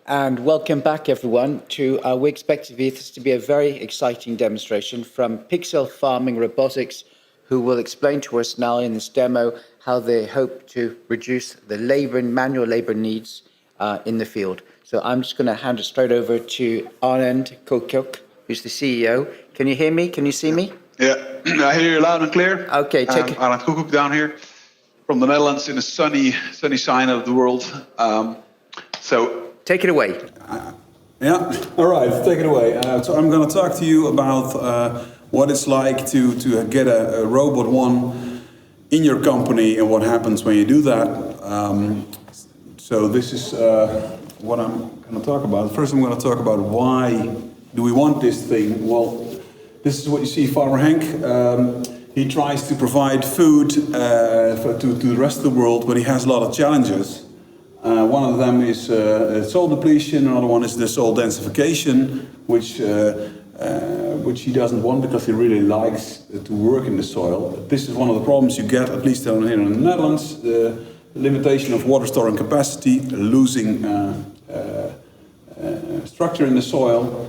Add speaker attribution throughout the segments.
Speaker 1: And welcome back, everyone, to we expect this to be a very exciting demonstration from Pixelfarming Robotics, who will explain to us now in this demo how they hope to reduce the labor and manual labor needs in the field. So I'm just going to hand it straight over to Arnend Kokok, who's the CEO. Can you hear me? Can you see me?
Speaker 2: Yeah, I hear you loud and clear.
Speaker 1: Okay,
Speaker 2: Arnend Kokok down here from the Netherlands in the sunny side of the world.
Speaker 1: Take it away.
Speaker 3: Yeah, all right, take it away. So I'm going to talk to you about what it's like to get a Robot One in your company and what happens when you do that. So this is what I'm going to talk about. First I'm going to talk about why do we want this thing. Well, this is what you see Farmer Henk. He tries to provide food to the rest of the world, but he has a lot of challenges. One of them is soil depletion, another one is the soil densification, which he doesn't want because he really likes to work in the soil. This is one of the problems you get, at least down here in the Netherlands, the limitation of water storing capacity, losing structure in the soil.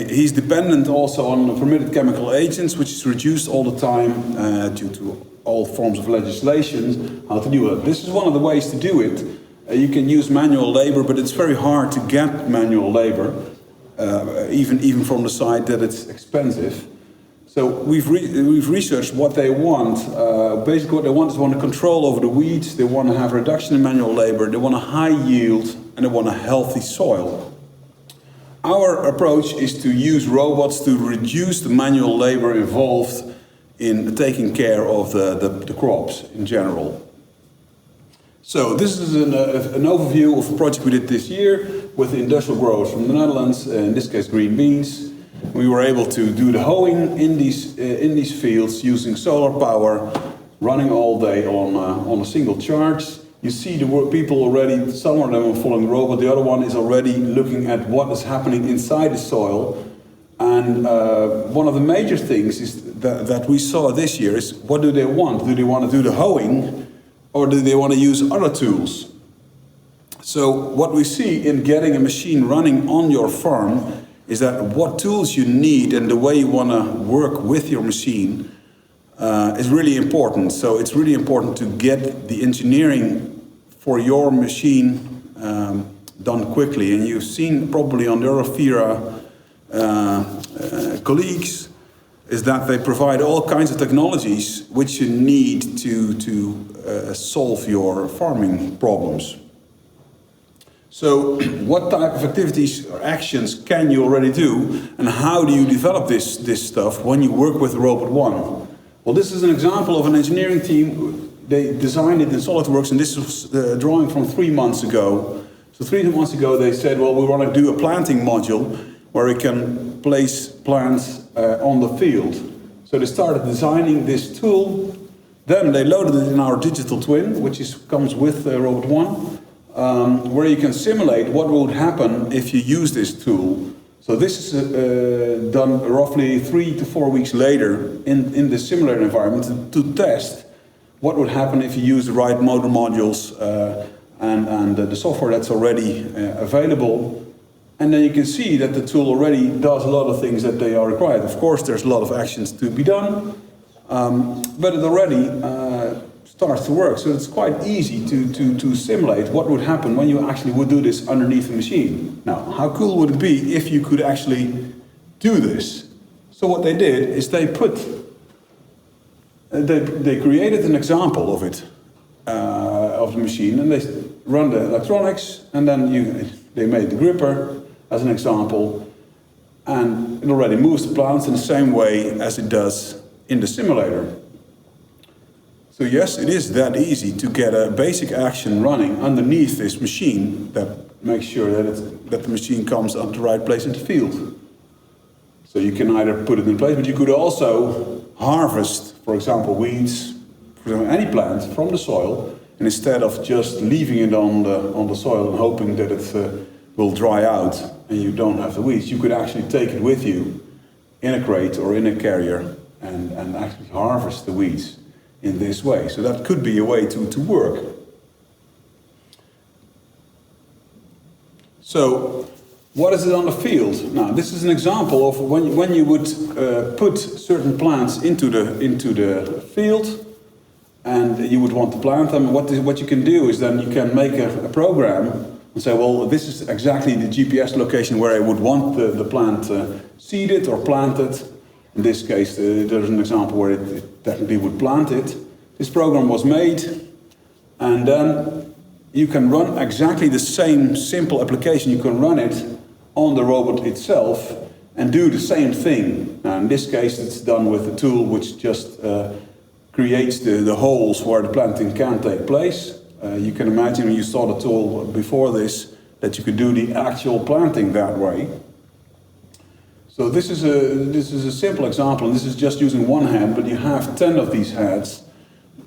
Speaker 3: He's dependent also on permitted chemical agents, which is reduced all the time due to all forms of legislation, how to do it. This is one of the ways to do it. You can use manual labor, but it's very hard to get manual labor, even from the side that it's expensive. So we've researched what they want. Basically what they want is they want control over the weeds, they want to have a reduction in manual labor, they want a high yield, and they want a healthy soil. Our approach is to use robots to reduce the manual labor involved in taking care of the crops in general. So this is an overview of a project we did this year with industrial growers from the Netherlands, in this case green beans. We were able to do the hoeing in these fields using solar power, running all day on a single charge. You see the people already, some of them are following the robot, the other one is already looking at what is happening inside the soil. And one of the major things is that we saw this year is, what do they want? Do they want to do the hoeing? Or do they want to use other tools? So what we see in getting a machine running on your farm is that what tools you need and the way you want to work with your machine is really important. So it's really important to get the engineering for your machine done quickly. And you've seen probably on the other FIRA colleagues is that they provide all kinds of technologies which you need to solve your farming problems. So what type of activities or actions can you already do, and how do you develop this stuff when you work with Robot One? Well, this is an example of an engineering team. They designed it in SolidWorks, and this was a drawing from 3 months ago. So 3 months ago they said, well, we want to do a planting module where we can place plants on the field. So they started designing this tool. Then they loaded it in our digital twin, which comes with Robot One, where you can simulate what would happen if you use this tool. So this is done roughly 3 to 4 weeks later in the simulator environment to test what would happen if you use the right motor modules and the software that's already available. And then you can see that the tool already does a lot of things that they are required. Of course, there's a lot of actions to be done, but it already starts to work. So it's quite easy to simulate what would happen when you actually would do this underneath the machine. Now, how cool would it be if you could actually do this? So what they did is they created an example of it, of the machine, and they run the electronics, and then they made the gripper as an example, and it already moves the plants in the same way as it does in the simulator. So yes, it is that easy to get a basic action running underneath this machine that makes sure that the machine comes at the right place in the field. So you can either put it in place, but you could also harvest, for example, weeds, for example, any plant from the soil, and instead of just leaving it on the soil and hoping that it will dry out and you don't have the weeds, you could actually take it with you in a crate or in a carrier and actually harvest the weeds in this way. So that could be a way to work. So, what is it on the field? Now, this is an example of when you would put certain plants into the field, and you would want to plant them. What you can do is then you can make a program and say, well, this is exactly the GPS location where I would want the plant seeded or planted. In this case, there's an example where it technically would plant it. This program was made, and then you can run exactly the same simple application. You can run it on the robot itself and do the same thing. Now, in this case, it's done with a tool which just creates the holes where the planting can take place. You can imagine when you saw the tool before this that you could do the actual planting that way. So this is a simple example, and this is just using one head, but you have 10 of these heads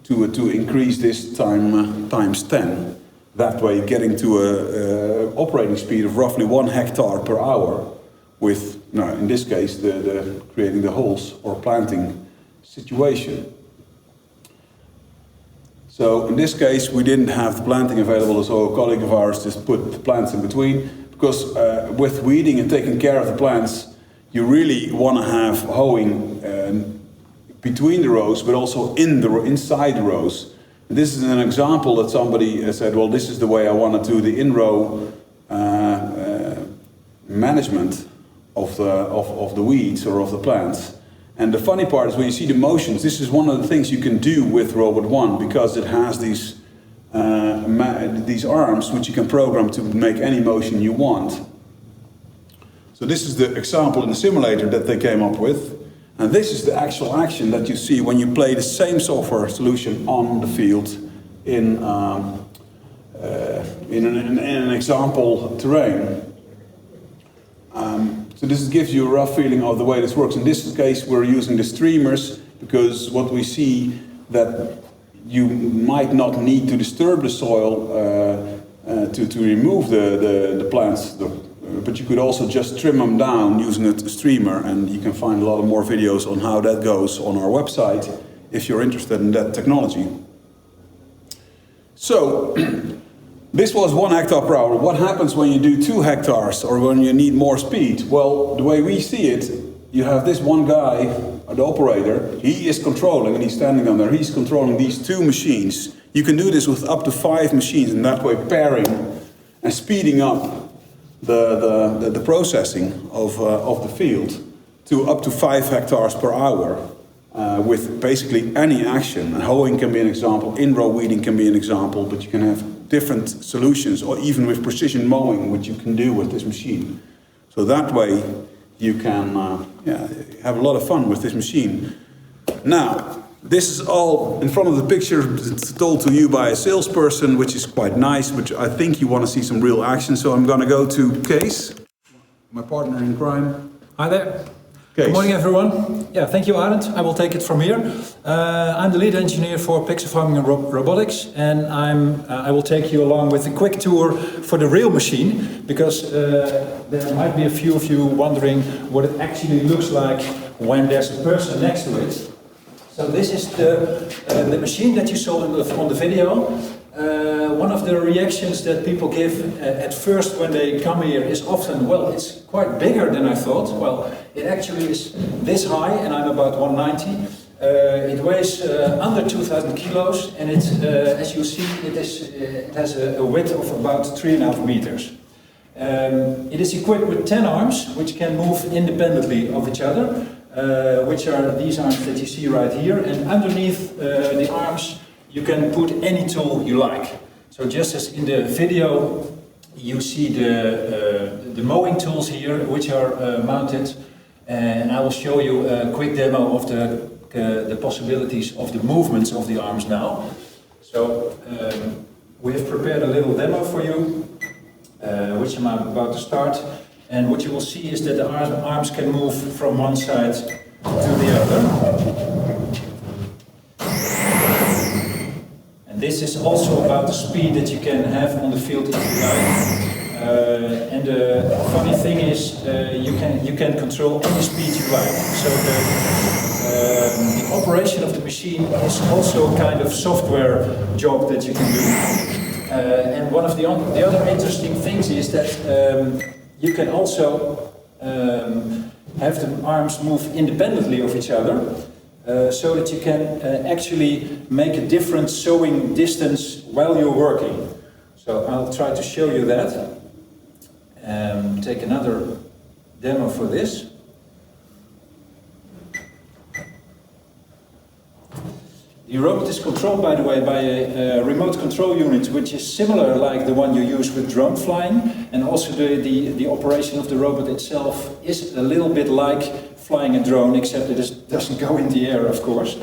Speaker 3: to increase this times 10. That way, getting to a operating speed of roughly 1 hectare per hour, with, in this case, the creating the holes or planting situation. So in this case, we didn't have the planting available, so a colleague of ours just put the plants in between, because with weeding and taking care of the plants, you really want to have hoeing between the rows, but also inside the rows. And this is an example that somebody said, well, this is the way I want to do the in-row management of the weeds or of the plants. And the funny part is when you see the motions, this is one of the things you can do with Robot 1, because it has these arms which you can program to make any motion you want. So this is the example in the simulator that they came up with. And this is the actual action that you see when you play the same software solution on the field in an example terrain. So this gives you a rough feeling of the way this works. In this case, we're using the streamers because what we see that you might not need to disturb the soil to remove the plants, but you could also just trim them down using a streamer, and you can find a lot of more videos on how that goes on our website if you're interested in that technology. So, this was 1 hectare per hour. What happens when you do 2 hectares or when you need more speed? Well, the way we see it, you have this one guy, the operator, he is controlling, and he's standing on there, he's controlling these 2 machines. You can do this with up to 5 machines, and that way pairing and speeding up the processing of the field to up to 5 hectares per hour with basically any action. And hoeing can be an example, in-row weeding can be an example, but you can have different solutions, or even with precision mowing, which you can do with this machine. So that way you can have a lot of fun with this machine. Now, this is all in front of the picture. It's told to you by a salesperson, which is quite nice, but I think you want to see some real action. So I'm going to go to Kees, my partner in crime.
Speaker 4: Hi there.
Speaker 3: Kees.
Speaker 4: Good morning, everyone. Yeah, thank you, Arend. I will take it from here. I'm the lead engineer for Pixelfarming Robotics, and I will take you along with a quick tour for the real machine, because there might be a few of you wondering what it actually looks like when there's a person next to it. So this is the machine that you saw on the video. One of the reactions that people give at first when they come here is often, well, it's quite bigger than I thought. Well, it actually is this high, and I'm about 190. It weighs under 2,000 kilos, and it, as you see, it has a width of about 3.5 meters. It is equipped with 10 arms, which can move independently of each other, which are these arms that you see right here. And underneath the arms, you can put any tool you like. So just as in the video, you see the mowing tools here, which are mounted. And I will show you a quick demo of the possibilities of the movements of the arms now. So we have prepared a little demo for you, which I'm about to start. And what you will see is that the arms can move from one side to the other. And this is also about the speed that you can have on the field if you like. And the funny thing is, you can control any speed you like. So the operation of the machine is also a kind of software job that you can do. And one of the other interesting things is that you can also have the arms move independently of each other, so that you can actually make a different sewing distance while you're working. So I'll try to show you that. Take another demo for this. The robot is controlled, by the way, by a remote control unit, which is similar like the one you use with drone flying, and also the operation of the robot itself is a little bit like flying a drone, except it doesn't go in the air, of course.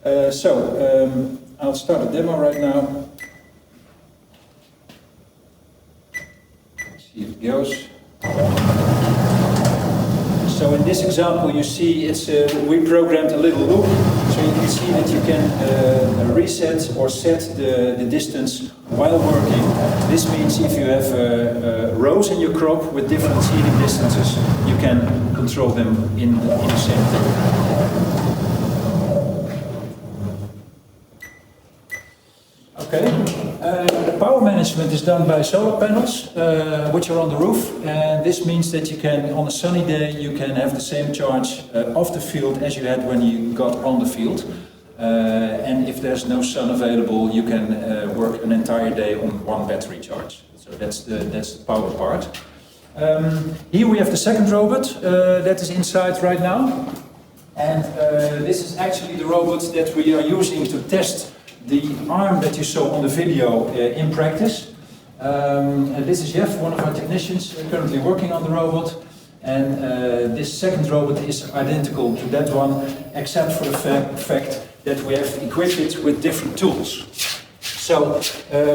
Speaker 4: I'll start a demo right now. See if it goes. So in this example, you see we programmed a little loop, so you can see that you can reset or set the distance while working. This means if you have rows in your crop with different seeding distances, you can control them in the same thing. Okay. The power management is done by solar panels, which are on the roof, and this means that you can, on a sunny day, you can have the same charge off the field as you had when you got on the field. And if there's no sun available, you can work an entire day on one battery charge. So that's the power part. Here we have the second robot that is inside right now, and this is actually the robot that we are using to test the arm that you saw on the video in practice. This is Jeff, one of our technicians currently working on the robot. And this second robot is identical to that one, except for the fact that we have equipped it with different tools. So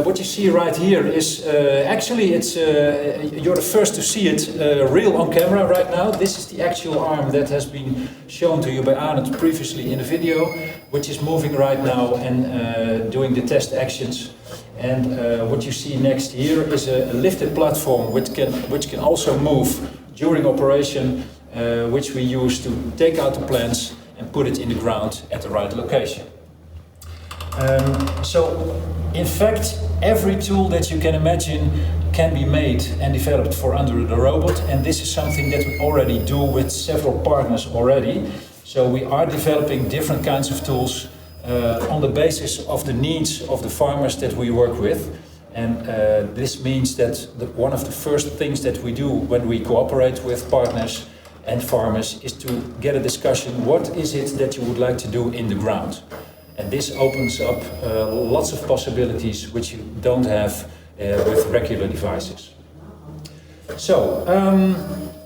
Speaker 4: what you see right here is actually you're the first to see it real on camera right now. This is the actual arm that has been shown to you by Arend previously in the video, which is moving right now and doing the test actions. And what you see next here is a lifted platform which can also move during operation, which we use to take out the plants and put it in the ground at the right location. So, in fact, every tool that you can imagine can be made and developed for under the robot, and this is something that we already do with several partners already. So we are developing different kinds of tools on the basis of the needs of the farmers that we work with. And this means that one of the first things that we do when we cooperate with partners and farmers is to get a discussion, what is it that you would like to do in the ground? And this opens up lots of possibilities which you don't have with regular devices. So,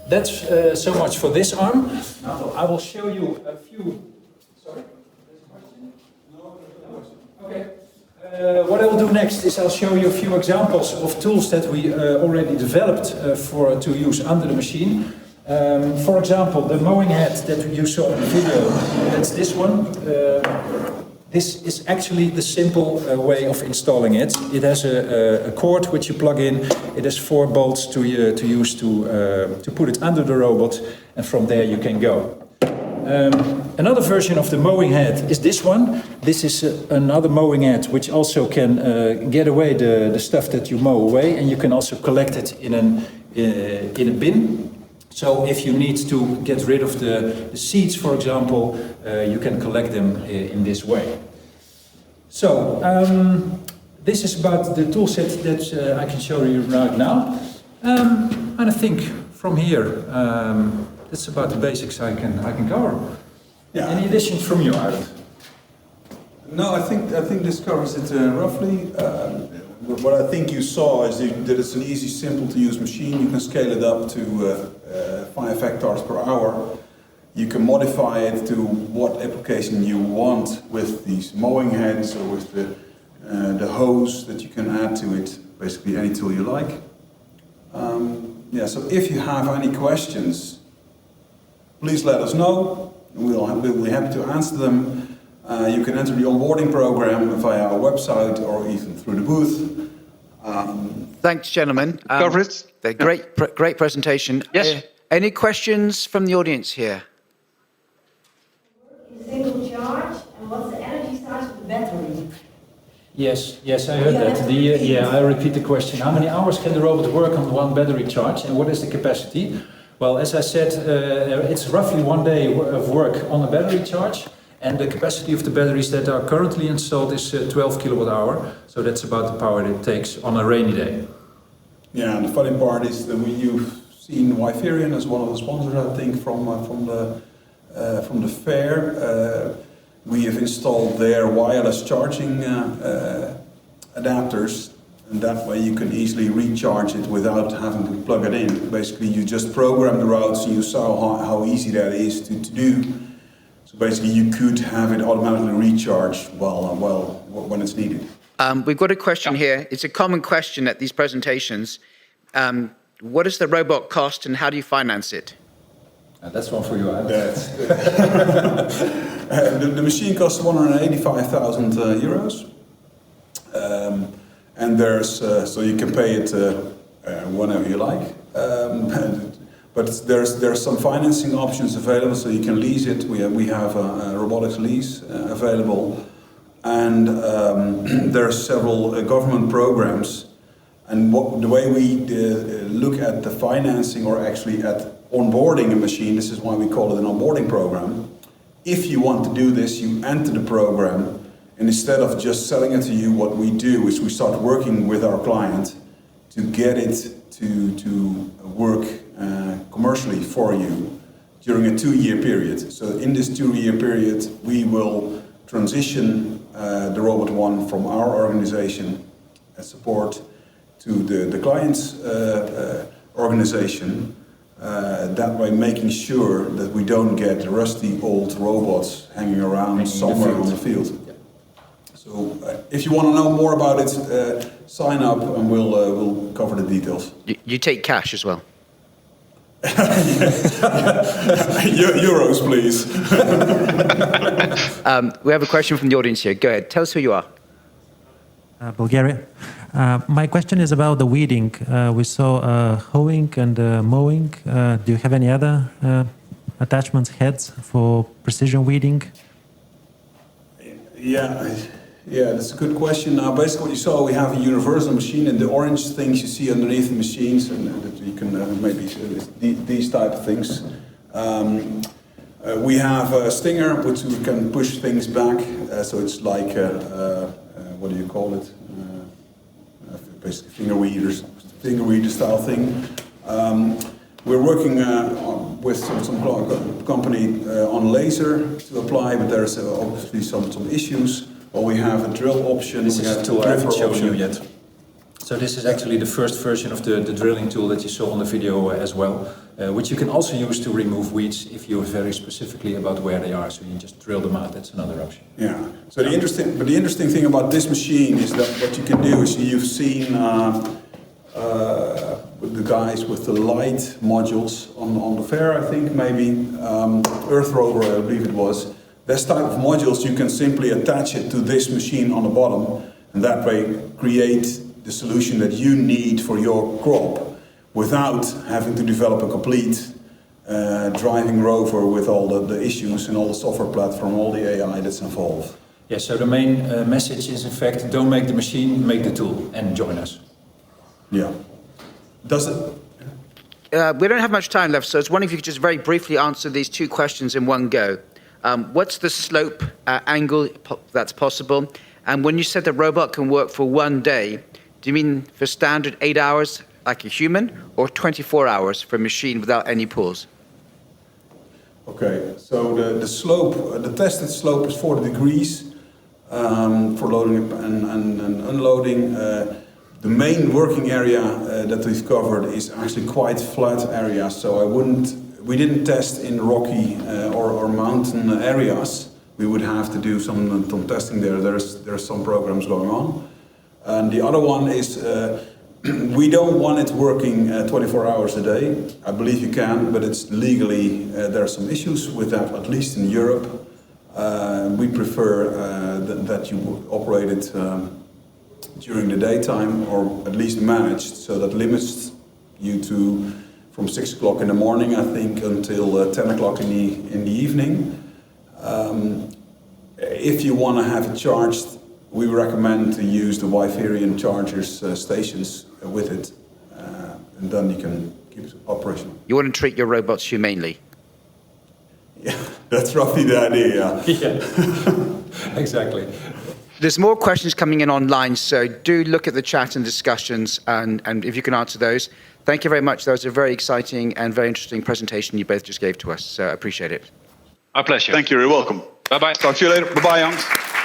Speaker 4: that's so much for this arm. Now I will show you a few... Sorry? Okay. What I will do next is I'll show you a few examples of tools that we already developed to use under the machine. For example, the mowing head that you saw in the video, that's this one. This is actually the simple way of installing it. It has a cord which you plug in. It has 4 bolts to use to put it under the robot, and from there you can go. Another version of the mowing head is this one. This is another mowing head which also can get away the stuff that you mow away, and you can also collect it in a bin. So if you need to get rid of the seeds, for example, you can collect them in this way. So this is about the tool set that I can show you right now. And I think from here, that's about the basics I can cover. Yeah. Any additions from you, Arend?
Speaker 3: No, I think this covers it roughly. What I think you saw is that it's an easy, simple to use machine. You can scale it up to 5 hectares per hour. You can modify it to what application you want with these mowing heads or with the hose that you can add to it. Basically any tool you like. Yeah, so if you have any questions, please let us know. We'll be happy to answer them. You can enter the onboarding program via our website or even through the booth.
Speaker 1: Thanks, gentlemen.
Speaker 2: Cover it.
Speaker 1: Great presentation.
Speaker 2: Yes.
Speaker 1: Any questions from the audience here?
Speaker 5: Single charge, and what's the energy size of the battery?
Speaker 4: Yes, I heard that. I repeat the question. How many hours can the robot work on one battery charge, and what is the capacity? Well, as I said, it's roughly 1 day of work on a battery charge, and the capacity of the batteries that are currently installed is 12 kilowatt hour. So that's about the power that it takes on a rainy day.
Speaker 3: Yeah, and the funny part is that you've seen FIRA as one of the sponsors, I think, from the fair. We have installed their wireless charging adapters, and that way you can easily recharge it without having to plug it in. Basically, you just program the routes, and you saw how easy that is to do. So basically, you could have it automatically recharge when it's needed.
Speaker 1: We've got a question here. It's a common question at these presentations. What does the robot cost, and how do you finance it?
Speaker 4: That's one for you, Alex.
Speaker 3: The machine costs 185,000 euros. And there's so you can pay it whenever you like. But there's some financing options available, so you can lease it. We have a robotics lease available, and there are several government programs. And the way we look at the financing, or actually at onboarding a machine, this is why we call it an onboarding program. If you want to do this, you enter the program, and instead of just selling it to you, what we do is we start working with our client to get it to work commercially for you during a 2-year period. So in this 2-year period, we will transition the Robot One from our organization as support to the client's organization. That way, making sure that we don't get rusty old robots hanging around somewhere on the field. Yeah. So, if you want to know more about it, sign up, and we'll cover the details.
Speaker 1: You take cash as well.
Speaker 3: Euros, please.
Speaker 1: We have a question from the audience here. Go ahead. Tell us who you are.
Speaker 5: Bulgaria. My question is about the weeding. We saw hoeing and mowing. Do you have any other attachments, heads for precision weeding?
Speaker 3: Yeah, that's a good question. Now, basically what you saw, we have a universal machine, and the orange things you see underneath the machines, and you can maybe see these type of things. We have a stinger, which we can push things back, so it's like, what do you call it? Basically finger weeder style thing. We're working with some company on laser to apply, but there's obviously some issues. Well, we have a drill option.
Speaker 4: This is a tool I haven't shown you yet. So this is actually the first version of the drilling tool that you saw on the video as well, which you can also use to remove weeds if you're very specifically about where they are. So you just drill them out. That's another option.
Speaker 3: Yeah. So the interesting thing about this machine is that what you can do is you've seen with the guys with the light modules on the fair, I think maybe Earth Rover, I believe it was. This type of modules, you can simply attach it to this machine on the bottom, and that way create the solution that you need for your crop without having to develop a complete driving rover with all the issues and all the software platform, all the AI that's involved.
Speaker 4: Yeah, so the main message is, in fact, don't make the machine, make the tool, and join us.
Speaker 3: Yeah. Does it?
Speaker 1: We don't have much time left, so I was wondering if you could just very briefly answer these two questions in one go. What's the slope angle that's possible? And when you said the robot can work for 1 day, do you mean for standard 8 hours like a human, or 24 hours for a machine without any pulls?
Speaker 3: Okay, so the slope, the tested slope is 40 degrees for loading and unloading. The main working area that we've covered is actually quite flat areas, so we didn't test in rocky or mountain areas. We would have to do some testing there. There's some programs going on. And the other one is we don't want it working 24 hours a day. I believe you can, but it's legally, there are some issues with that, at least in Europe. We prefer that you operate it during the daytime, or at least managed, so that limits you to from 6 o'clock in the morning, I think, until 10 o'clock in the evening. If you want to have it charged we recommend to use the FIRA chargers stations with it, and then you can keep it operational.
Speaker 1: You want to treat your robots humanely.
Speaker 3: Yeah, that's roughly the idea.
Speaker 4: Yeah, exactly.
Speaker 1: There's more questions coming in online, so do look at the chat and discussions, and if you can answer those. Thank you very much. That was a very exciting and very interesting presentation you both just gave to us, so I appreciate it.
Speaker 6: My pleasure.
Speaker 2: Thank you, you're welcome.
Speaker 6: Bye-bye.
Speaker 2: Talk to you later. Bye-bye, Hans.